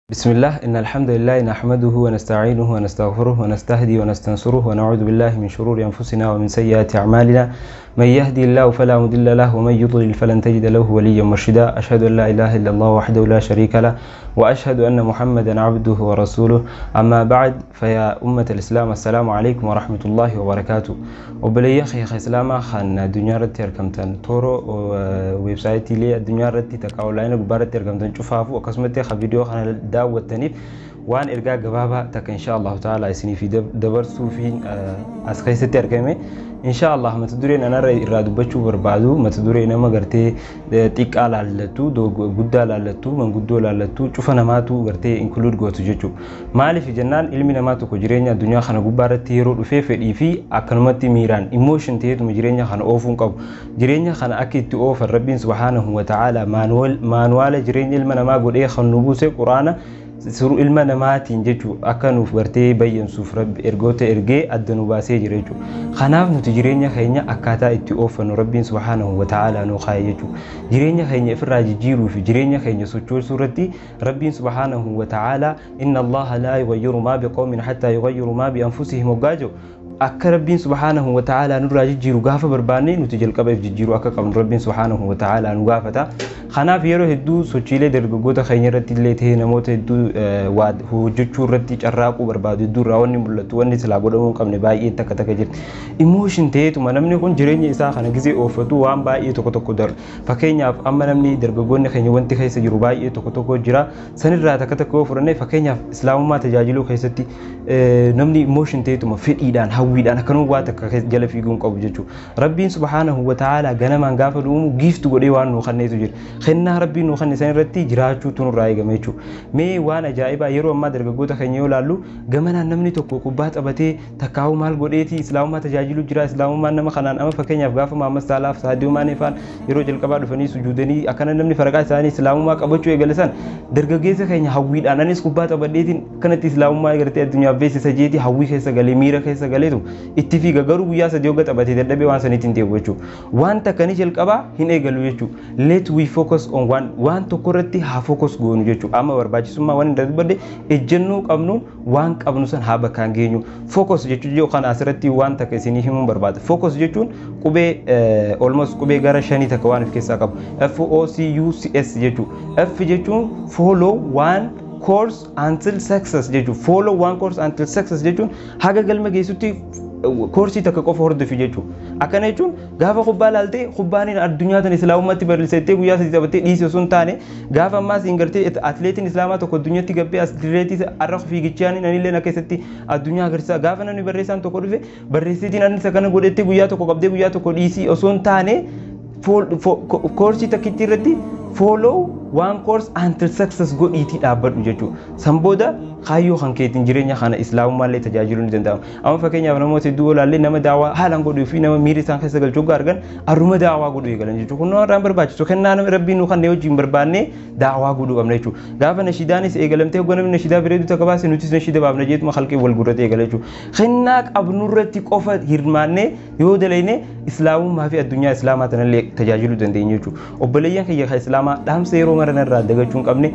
بسم الله إن الحمد لله نحمده ونستعينه ونستغفره ونستهدي ونستنصره ونعوذ بالله من شرور أنفسنا ومن سيئات أعمالنا من يهدي الله فلا مضل له ومن يضلل فلن تجد له وليا مرشدا أشهد أن لا إله إلا الله وحده لا شريك له وأشهد أن محمدا عبده ورسوله أما بعد فيا أمة الإسلام السلام عليكم ورحمة الله وبركاته وبلي أخي إسلام خان الدنيا رتي أركمتن تورو ويب سايتي لي الدنيا رتي تكاولاين ببارتي أركمتن شوفافو وقسمتي خفيديو خان داوتني وان إرجع جوابها تك إن شاء الله تعالى يسني في دبرسو في أسخيستي أركمي إن شاء الله ما تدرين أنا رادو بتشوف بربادو ما تدرين أنا ما قرتي تيك على اللتو دو جدا على اللتو من جدو على اللتو شوف أنا ما تو قرتي إنكلود جوتو جتشو مالي في جنان علمي نما تو كجرينيا الدنيا خنا جبارة تيرو في أكلمتي ميران إيموشن تيرو مجرينيا خنا أوفون كاب جرينيا خنا أكيد تو أوف الرب سبحانه وتعالى مانوال جرينيا علمي نما قول إيه خنوبوسه قرآن سرو علمي نما تنجتشو أكنو برتي بين سوف رب إرجوته إرجع الدنوباسي جريجو خناف نتجرينيا خينيا أكاتا إتوف رب سبحانه وتعالى نخايجو جرينيا خينيا إفراج جيرو في جرينيا خينيا سوتشول سورتي رب سبحانه وتعالى إن الله لا يغير ما بقوم حتى يغيروا ما بأنفسهم وجاجو أكا رب سبحانه وتعالى نراجع جيرو قافة برباني نتجل قبل جيرو أكا قبل رب سبحانه وتعالى نقافة خناف يرو هدو سوتشيله درجوجا خينيا رتي اللي تهنا موت هدو واد هو جتشو رتي جراكو بربادو دو راوني ملتو وني سلاقو دمو كم نباي تك تكجر إيموشن تيتو ما نمني كون جريني إسا خنا جزء أوفتو وام باي تكو در فكينيا أما نمني درجوجون خينيا وانت خيس جروباي تكو جرا سنر رات تكو فرنة فكينيا إسلام ما تجاجلو خيستي نمني إيموشن تيتو ما فيت إيدان هويدان كانوا واتك خيس جل فيكم قبو جتشو ربي سبحانه وتعالى جنا من غافل جيفت قدي وانو خنّي تجر خنّا ربي نو خنّي سن رتي جراچو تنو راي جميچو مي وانا جايبا يرو ما درجوجا خينيا لالو جمنا نمني تكو كوبات أبتي تكاو مال قديتي إسلام ما تجاجلو جرا إسلام ما نما خنان أما فكينيا غاف ما مستعلاف ساديو ما نفان يرو جل كبار فني سجودني أكنا نمني فرقة ثاني إسلام ما كبوچو يجلسان درجوجا خينيا هويد أنا نيس كوبات أبديتين كانت إسلام ما يغرتي الدنيا بيس سجيتي هوي خيس غالي ميرا خيس غالي تو اتفاق غرو بيا سديوغا أبتي دبي وان سنتين تيوچو وان تكني جل كبا هنا يغلوچو let we focus on one to korratti ha focus goonu jechu amma barbaachisummaa waan inda dubadde ejjennu qabnu waan qabnu san ha bakkaan geenyu focus jechu yoo kana asirratti waan takka isinii himuun barbaada focus jechuun qubee almost qubee gara shanii takka waan of keessaa qabu FOCUS jechu F jechuun follow one course until success jechu follow one course until success jechuun haga galma geessutti كورسي تكقف هرد في جيتو أكن يجون غافا خبالالتي خبانين الدنيا تن إسلامات برلسيتي ويا سيجابتي ديس سنتاني غافا ما سينغرتي أثليتين إسلامات وكو الدنيا تجابي أثليتي أرخ في جيتشاني ناني لنا كيستي الدنيا غرسا غافا ناني بريسان تكو رفي بريسيتين أني سكان غودتي ويا تكو قبدي ويا تكو ديسي سنتاني كورسي تكتي ردي follow one course until success go iti dhaabadhu jechuudha sanbooda kaayyoo kan keetiin jireenya kana islaamummaa tajaajiluu ni danda'ama amma fakkeenyaaf namoota hedduu olaallee nama daawaa haalaan godhuu fi nama miira isaan keessa galchuu argan arruma daawaa godhuu eegalan jechuudha kun waan barbaachisu kennaa nama rabbiin nu kan wajjin barbaannee daawaa godhuu qabna jechuudha gaafa nashidaanis eegalamtee hoogganamni nashidaa bireedu takka baase nutis nashida baafna jeetuma halqii wal gurratti eegala jechuudha kennaa qabnurratti qofa hirmaannee yoo dalayne islaamummaa fi addunyaa islaamaa tanallee tajaajiluu dandeenya jechuudha obboleeyyan kiyya islaamaa dhaamsa yeroo marana irraa dagachuun qabne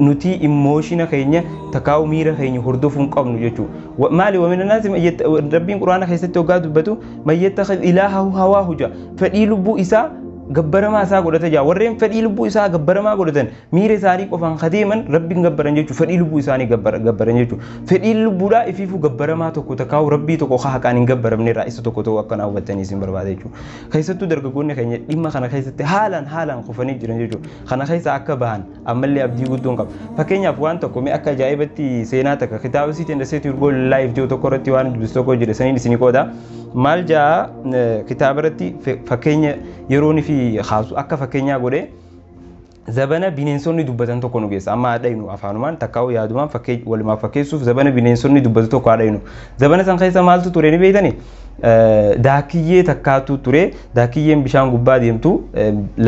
nuti emotiona keenya takaa'u miira keenya hordofuun qabnu jechuudha maali wamina naasi rabbiin quraana keessatti hoggaa dubbatu mayyattakhid ilaahahu hawaahu ja fedhii lubbuu isaa gabbaramaa isaa godhata jaa warreen fedhii lubbuu isaa gabbaramaa godhatan miira isaanii qofaan kadeeman rabbiin gabbaran jechuudha fedhii lubbuu isaanii gabbaran jechuudha fedhii lubbuudhaa ifiifuu gabbaramaa tokko takaa'u rabbii tokko haqaan hin gabbaramne irraa isa tokko ta'uu akkanaa hubattanii isin barbaada jechuudha keessattuu dargaggoonni keenya dhimma kana keessatti haalaan qofanii jiran jechuudha kana keessa akka bahan ammallee abdii guddoon qaba fakkeenyaaf waan tokko mee akka ajaa'ibatti seenaa takka kitaaba siitiin daseetii urgoo live jiru tokko irratti waan dubbisu tokko jira saniin isinii qooda maal jaa kitaaba irratti fakkeenya yeroon fi khaasu akka fakkeenyaa godhe zabana bineensonni dubbatan tokko nu geessa amma adaynu afaanumaan takkaa'u yaadumaan walumaa fakkeessuuf zabana bineensonni dubbatu tokko adaynu zabana san keessa maaltu ture ni beeytani daakiyyee takkaatu ture daakiyyeen bishaan gubbaa deemtu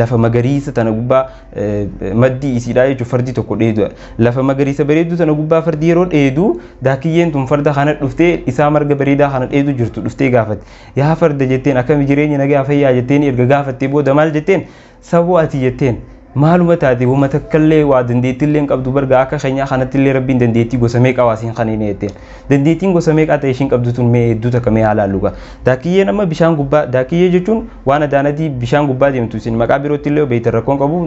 lafa magariisa tana gubbaa maddii isiidhaa jechuun fardi tokko dheedu lafa magariisa bareedu tana gubbaa fardi yeroo dheedu daakiyyeen tun farda kana dhuftee isaa marga bareedaa kana dheedu jirtu dhuftee gaafate yaa farda jetteen akkami jireenya nagaa fayyaa jetteen erga gaafattee booda maal jetteen saboo ati jetteen maaluma taate wama takkallee waa dandeettiillee qabdu barga akka keenyaa kanattillee rabbiin dandeettii gosa meeqa waasiin kaniin eeteen dandeettiin gosa meeqa ta'e ishiin qabdu tun mee hedduu takka mee halaaluga daakiyyeen amma bishaan gubbaa daakiyyee jechuun waan adaanadii bishaan gubbaa deemtu isin maqaa birootillee beeyta rakkoon qabu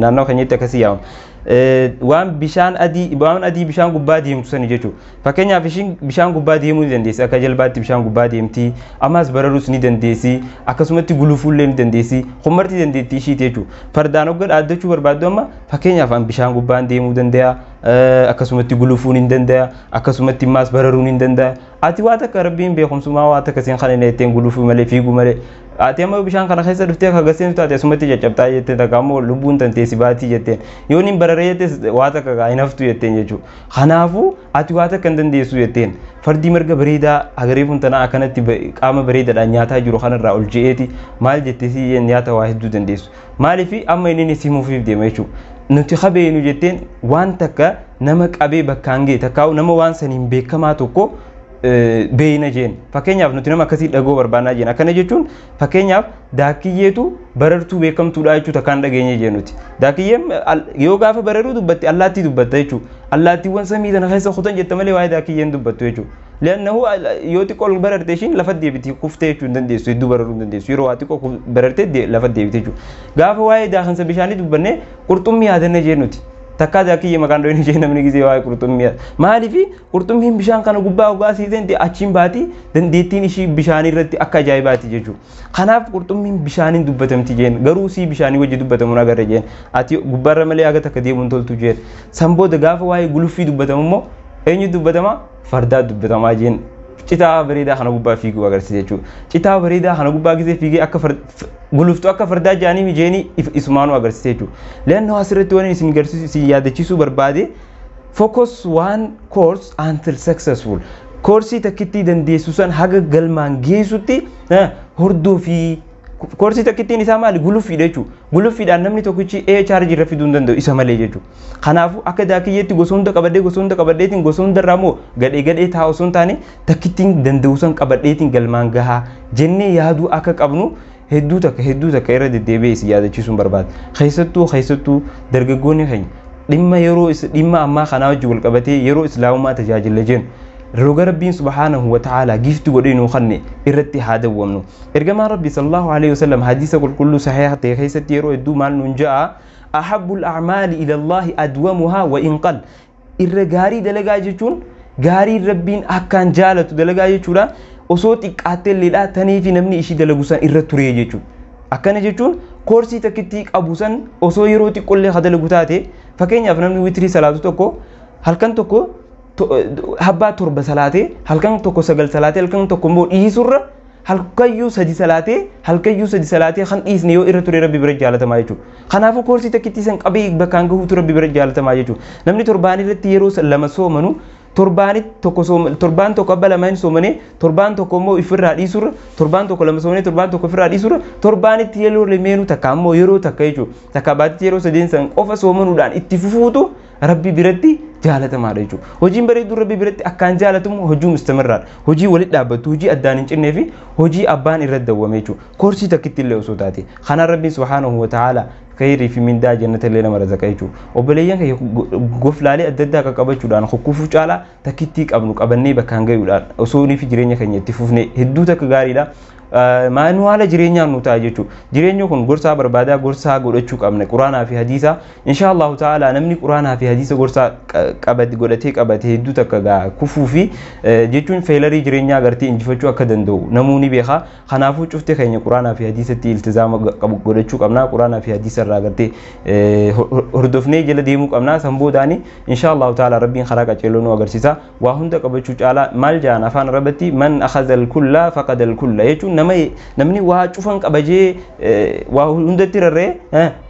naannoo keenyatti akkasii yaa'u waan bishaan adii bishaan gubbaa deemtu sani jechuudha fakkeenyaaf ishiin bishaan gubbaa deemuu ni dandeessi akka jalbaatti bishaan gubbaa deemti ammas bararuus ni dandeessi akkasumatti gulufuullee ni dandeessi hummarti dandeettii ishiiti jechuudha fardaan hogga dhaaddachuu barbaaddu amma fakkeenyaaf bishaan gubbaan deemuu danda'a akkasumatti gulufuun ni danda'a akkasumatti ammas bararuun ni danda'a ati waa takka rabbiin beekumsumaa waa takka siin kana ittiin gulufuu malee fiiguu malee ati amma bishaan kana keessa dhuftee kagaseen taate asumatti caccabtaa jettee takka ammoo lubbuun tanteessi baatii jetteen yoo niin bararee jettees waa takka gaa hin haftu jetteen jechuudha kanaafuu ati waa takka hin dandeessu jetteen fardii marga bareedaa agareefuun tanaa akkanatti qaama bareedaadhaan nyaataa jiru kanarraa ol je'eeti maal jetteesii nyaata waa hedduu dandeessu maaliifi amma inni simuufiif deema jechuudha nuti qabeenu jetteen waan takka nama qabee bakkaan ga'e takkaa'u nama waan saniin beekamaa tokko beeyna jeen fakkeenyaaf nuti nama akkasii dhagoo barbaannaa jeen akkana jechuun fakkeenyaaf daakiyyeetu barartuu beekamtuudha jechuudha kan dhageenye jeen nuti daakiyyeen yoo gaafa bararuu dubbatte allaattii dubbatta jechuudha allaattiiwwan samii tana keessa kutan jetta malee waa'ee daakiyyeen dubbattu jechuudha leannahu yoo xiqqoo bararte ishiin lafa deebiti kuftee jechuu hin dandeessu hedduu bararuu hin dandeessu yeroo waa xiqqoo bararte lafa deebite jechuudha gaafa waa'ee daakansa bishaanii dubbanne qurxummii yaadanna jeen nuti takka daakiyye maqaan dhoyin ishee namni gisee waa'ee qurxummii maaliifi qurxummiin bishaan kana gubbaa ogaa siiseen achiin baati dandeettiin ishii bishaanii irratti akka ajaa'ibaati jechuudha kanaaf qurxummiin bishaaniin dubbatamti jeen garuu sii bishaanii wajji dubbatamu nagarre jeen ati gubbaarra malee aga takka deemuun toltu jeen san booda gaafa waa'ee guluffii dubbatamu immoo eenyu dubbatama fardaa dubbatamaa jeen citaa bareedaa kana gubbaa fiiguu agarsiisa jechuudha citaa bareedaa kana gubbaa gisee fiigee akka guluftu akka fardaa jaanii mijeeni isumaanuu agarsiisa jechuudha leannoo asirratti waan isin garsiisu isin yaadachiisuu barbaade focus one course until successful koorsii takkittii dandeessu san haga galmaan geessutti hordofii koorsii takkittiin isaa maali guluffiidha jechuudha guluffiidhaan namni tokkichi charge irra fiduu hin danda'u isa malee jechuudha kanaafuu akka daakiyyeetti gosa hunda qabadheetiin gosa hundarraa immoo gadhee taa'u osoo hin taane takkittiin danda'u san qabadheetiin galmaan gahaa jennee yaaduu akka qabnu hedduu takka irra deddeebi'ee isin yaadachiisuun barbaada keessattuu dargaggoonni keenya dhimma ammaa kanaa wajji wal qabatee yeroo islaamummaa tajaajila jennu roga rabbiin subhanahu wa ta'ala gifti godhinu khanne irratti haadawwamnu ergamaan rabbi sallallahu alayhi wasallam hadiisa qulqulluu sahih ta'e keessatti yeroo hedduu maal nuun ja'a ahabbul a'mali ila Allah adwamuha wa in qal irra gaarii dalagaa jechuun gaarii rabbiin akkaan jaalatu dalagaa jechuudha osoo xiqqaattee leedhaa tanii fi namni ishii dalagu san irra turee jechuudha akkana jechuun koorsii takkitti qabu san osoo yeroo xiqqollee hadalagu taate fakkeenyaaf namni witrii salaatu tokko halkan tokko habbaa torba salaatee halkan tokko sagal salaatee halkan tokko immoo dhiisurra halkayyuu sadi salaatee kan dhiisne yoo irra ture rabbi bira jaalatamaa jechuudha kanaafuu koorsii takkitti san qabee bakkaan gahuutu rabbi bira jaalatamaa jechuudha namni torbaan irratti yeroo lama soomanu torbaan tokko abba lamaan soomane torbaan tokko immoo ifirraa dhiisurra torbaan tokko lama soomane torbaan tokko ifirraa dhiisurra torbaanitti yeroo lemeenu takka ammoo yeroo takka jechuudha takka baatitti yeroo sadeen san qofa soomanuudhaan itti fufuutu rabbi biratti jaalatamaadha jechuudha hojiin bareedduu rabbi biratti akkaan jaalatamu hojii mustamirraadha hojii walitti dhaabbattu hojii addaan hin cinnee fi hojii abbaan irratti dawwame jechuudha koorsii takkitti illee osoo taate kanaan rabbiin subhaanahu wa ta'ala khayrii fi mindaa jannata illee nama razaqaa jechuudha obboleeyyan keenya goflaalee adda addaa qaqqabachuudhaan hukkufuu caalaa takkittii qabnu qabannee bakkaan gayuudhaan osoo ni fi jireenya keenya itti fufne hedduu takka gaariidha maanuwaala jireenyaa nu ta'a jechuudha jireenyi kun gorsaa barbaadaa gorsaa godhachuu qabna quraanaa fi hadiisa inshallah ta'ala namni quraanaa fi hadiisa gorsaa qabate hedduu takka gaa kufuu fi jechuun feelarii jireenyaa agartee injifachuu akka danda'u namoonni beekaa kanaafuu cufte keenya quraanaa fi hadiisatti iltizaama godhachuu qabna quraanaa fi hadiisa irraa agartee hordofnee jala deemuu qabna san boodaani inshallah ta'ala rabbiin karaa qaceeloo nu agarsiisa waa hunda qabachuu caalaa maal jaan afaan arabatti man akhadha al-kulla faqada al-kulla jechuun namni waa cufan qabajee waa hundatti rarree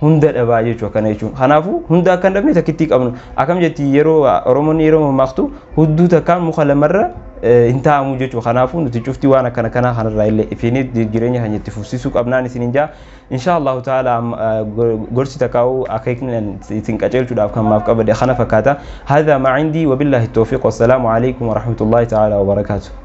hunda dhabaa jechuudha kana jechuun kanaafuu hunda akka hin dhabne takkitti qabnu akkam jetti yeroo oromoonni yeroo mammaaktu hudduu takkaan muka lamarra hin taa'amu jechuudha kanaafuu nuti cufti waan akkana kanaa kanarraa illee ifiinii jireenya keenya itti fufsiisuu qabnaan isin hinjaa inshallah ta'ala gorsi takaa'u akeekni isin qaceelchuudhaaf kan maaf qabade kana fakkaata hadha ma indi wa billahi tawfiq wassalamu alaykum wa rahmatullahi ta'ala wa barakatuh